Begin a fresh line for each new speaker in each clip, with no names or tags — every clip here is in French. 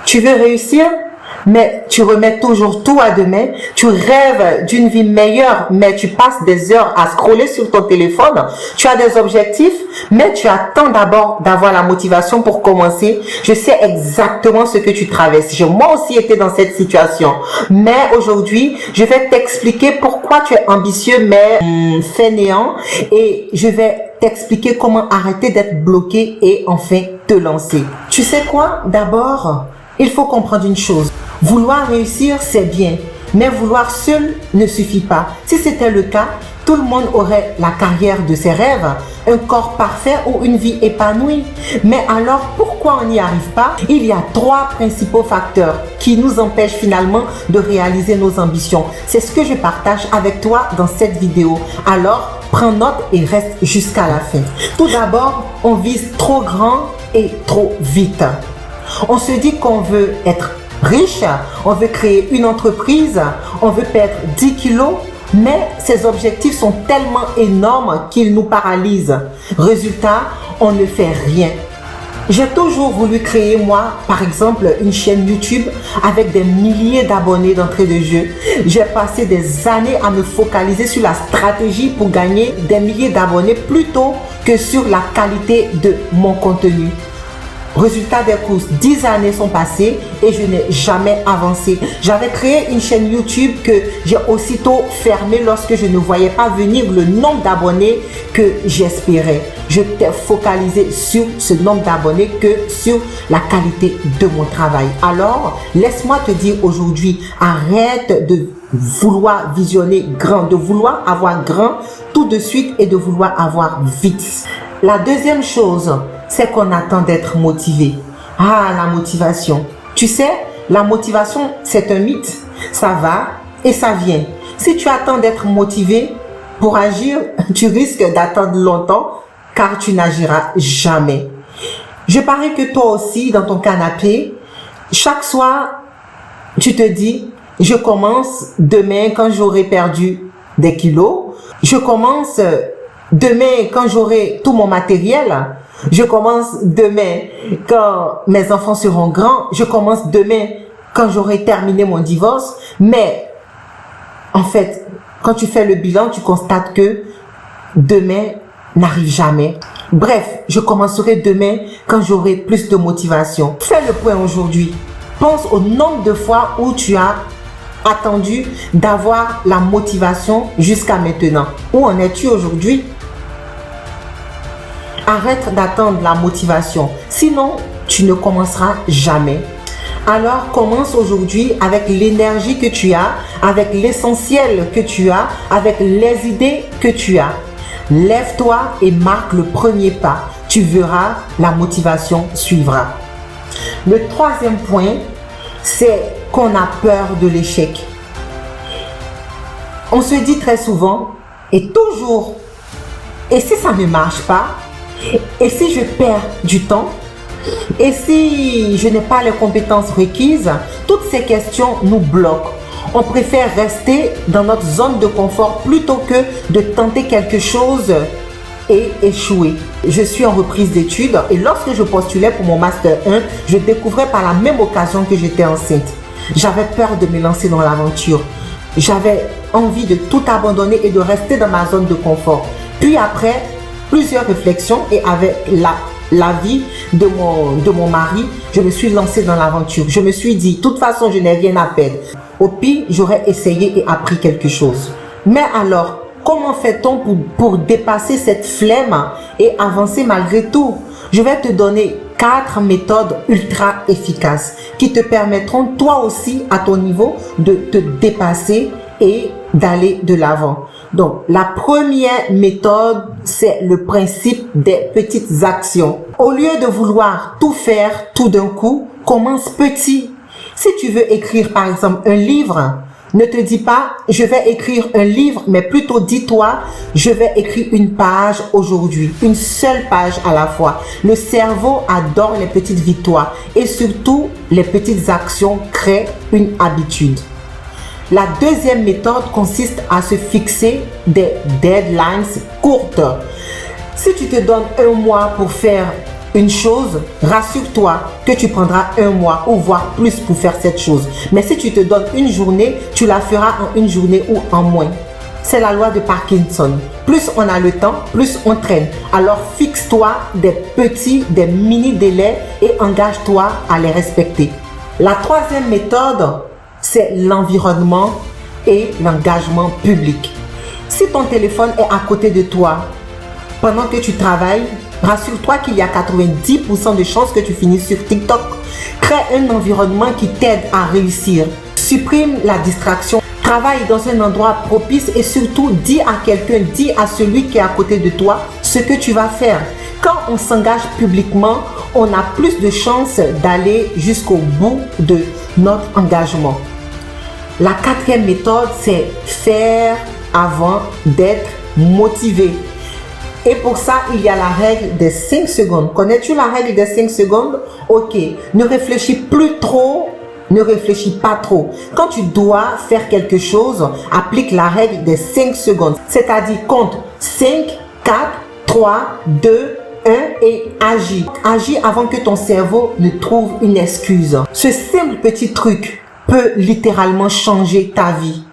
Tu veux réussir, mais tu remets toujours tout à demain. Tu rêves d'une vie meilleure, mais tu passes des heures à scroller sur ton téléphone. Tu as des objectifs, mais tu attends d'abord d'avoir la motivation pour commencer. Je sais exactement ce que tu traverses. J'ai moi aussi été dans cette situation. Mais aujourd'hui, je vais t'expliquer pourquoi tu es ambitieux, mais fainéant. Et je vais t'expliquer comment arrêter d'être bloqué et enfin te lancer. Tu sais quoi? D'abord, il faut comprendre une chose. Vouloir réussir, c'est bien, mais vouloir seul ne suffit pas. Si c'était le cas, tout le monde aurait la carrière de ses rêves, un corps parfait ou une vie épanouie. Mais alors, pourquoi on n'y arrive pas? Il y a 3 principaux facteurs qui nous empêchent finalement de réaliser nos ambitions. C'est ce que je partage avec toi dans cette vidéo. Alors, prends note et reste jusqu'à la fin. Tout d'abord, on vise trop grand et trop vite. On se dit qu'on veut être riche, on veut créer une entreprise, on veut perdre 10 kilos, mais ces objectifs sont tellement énormes qu'ils nous paralysent. Résultat, on ne fait rien. J'ai toujours voulu créer, moi, par exemple, une chaîne YouTube avec des milliers d'abonnés d'entrée de jeu. J'ai passé des années à me focaliser sur la stratégie pour gagner des milliers d'abonnés plutôt que sur la qualité de mon contenu. Résultat des courses, 10 années sont passées et je n'ai jamais avancé. J'avais créé une chaîne YouTube que j'ai aussitôt fermée lorsque je ne voyais pas venir le nombre d'abonnés que j'espérais. Je t'ai focalisé sur ce nombre d'abonnés que sur la qualité de mon travail. Alors, laisse-moi te dire aujourd'hui, arrête de vouloir visionner grand, de vouloir avoir grand tout de suite et de vouloir avoir vite. La deuxième chose, c'est qu'on attend d'être motivé. Ah, la motivation. Tu sais, la motivation, c'est un mythe. Ça va et ça vient. Si tu attends d'être motivé pour agir, tu risques d'attendre longtemps car tu n'agiras jamais. Je parie que toi aussi, dans ton canapé, chaque soir, tu te dis, je commence demain quand j'aurai perdu des kilos. Je commence demain quand j'aurai tout mon matériel. Je commence demain quand mes enfants seront grands. Je commence demain quand j'aurai terminé mon divorce. Mais en fait, quand tu fais le bilan, tu constates que demain n'arrive jamais. Bref, je commencerai demain quand j'aurai plus de motivation. Fais le point aujourd'hui. Pense au nombre de fois où tu as attendu d'avoir la motivation jusqu'à maintenant. Où en es-tu aujourd'hui? Arrête d'attendre la motivation, sinon tu ne commenceras jamais. Alors commence aujourd'hui avec l'énergie que tu as, avec l'essentiel que tu as, avec les idées que tu as. Lève-toi et marque le premier pas. Tu verras, la motivation suivra. Le troisième point, c'est qu'on a peur de l'échec. On se dit très souvent et toujours, et si ça ne marche pas? Et si je perds du temps? Et si je n'ai pas les compétences requises? Toutes ces questions nous bloquent. On préfère rester dans notre zone de confort plutôt que de tenter quelque chose et échouer. Je suis en reprise d'études et lorsque je postulais pour mon Master 1, je découvrais par la même occasion que j'étais enceinte. J'avais peur de me lancer dans l'aventure. J'avais envie de tout abandonner et de rester dans ma zone de confort. Puis après plusieurs réflexions et avec l'avis de mon mari, je me suis lancée dans l'aventure. Je me suis dit, de toute façon, je n'ai rien à perdre. Au pire, j'aurais essayé et appris quelque chose. Mais alors, comment fait-on pour dépasser cette flemme et avancer malgré tout? Je vais te donner 4 méthodes ultra efficaces qui te permettront toi aussi à ton niveau de te dépasser et d'aller de l'avant. Donc, la première méthode, c'est le principe des petites actions. Au lieu de vouloir tout faire tout d'un coup, commence petit. Si tu veux écrire par exemple un livre, ne te dis pas je vais écrire un livre, mais plutôt dis-toi je vais écrire une page aujourd'hui, une seule page à la fois. Le cerveau adore les petites victoires et surtout les petites actions créent une habitude. La deuxième méthode consiste à se fixer des deadlines courtes. Si tu te donnes un mois pour faire une chose, rassure-toi que tu prendras un mois ou voire plus pour faire cette chose. Mais si tu te donnes une journée, tu la feras en une journée ou en moins. C'est la loi de Parkinson. Plus on a le temps, plus on traîne. Alors fixe-toi des mini délais et engage-toi à les respecter. La troisième méthode, c'est l'environnement et l'engagement public. Si ton téléphone est à côté de toi pendant que tu travailles, rassure-toi qu'il y a 90% de chances que tu finisses sur TikTok. Crée un environnement qui t'aide à réussir. Supprime la distraction. Travaille dans un endroit propice et surtout dis à quelqu'un, dis à celui qui est à côté de toi ce que tu vas faire. Quand on s'engage publiquement, on a plus de chances d'aller jusqu'au bout de notre engagement. La quatrième méthode, c'est faire avant d'être motivé. Et pour ça, il y a la règle des 5 secondes. Connais-tu la règle des 5 secondes? Ok, ne réfléchis plus trop, ne réfléchis pas trop. Quand tu dois faire quelque chose, applique la règle des 5 secondes. C'est-à-dire compte 5, 4, 3, 2, 1 et agis. Agis avant que ton cerveau ne trouve une excuse. Ce simple petit truc peut littéralement changer ta vie.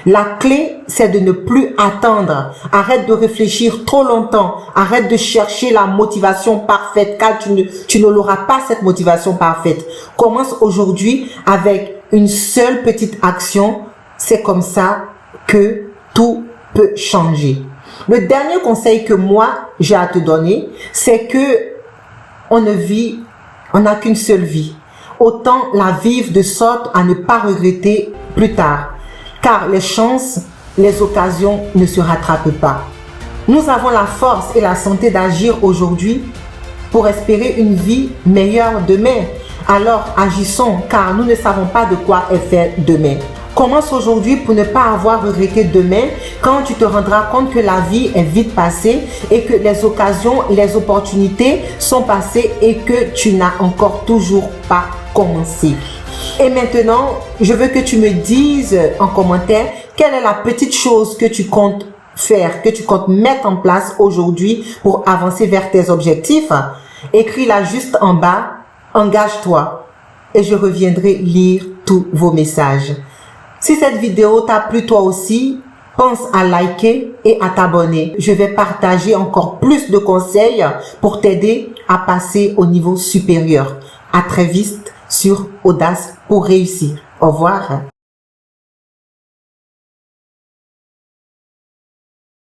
La clé, c'est de ne plus attendre. Arrête de réfléchir trop longtemps. Arrête de chercher la motivation parfaite car tu ne l'auras pas cette motivation parfaite. Commence aujourd'hui avec une seule petite action. C'est comme ça que tout peut changer. Le dernier conseil que moi j'ai à te donner, c'est que on n'a qu'une seule vie. Autant la vivre de sorte à ne pas regretter plus tard. Car les chances, les occasions ne se rattrapent pas. Nous avons la force et la santé d'agir aujourd'hui pour espérer une vie meilleure demain. Alors agissons car nous ne savons pas de quoi est fait demain. Commence aujourd'hui pour ne pas avoir regretté demain quand tu te rendras compte que la vie est vite passée et que les occasions, les opportunités sont passées et que tu n'as encore toujours pas commencé. Et maintenant, je veux que tu me dises en commentaire quelle est la petite chose que tu comptes faire, que tu comptes mettre en place aujourd'hui pour avancer vers tes objectifs. Écris-la juste en bas, engage-toi et je reviendrai lire tous vos messages. Si cette vidéo t'a plu toi aussi, pense à liker et à t'abonner. Je vais partager encore plus de conseils pour t'aider à passer au niveau supérieur. À très vite sur Audace pour réussir. Au revoir.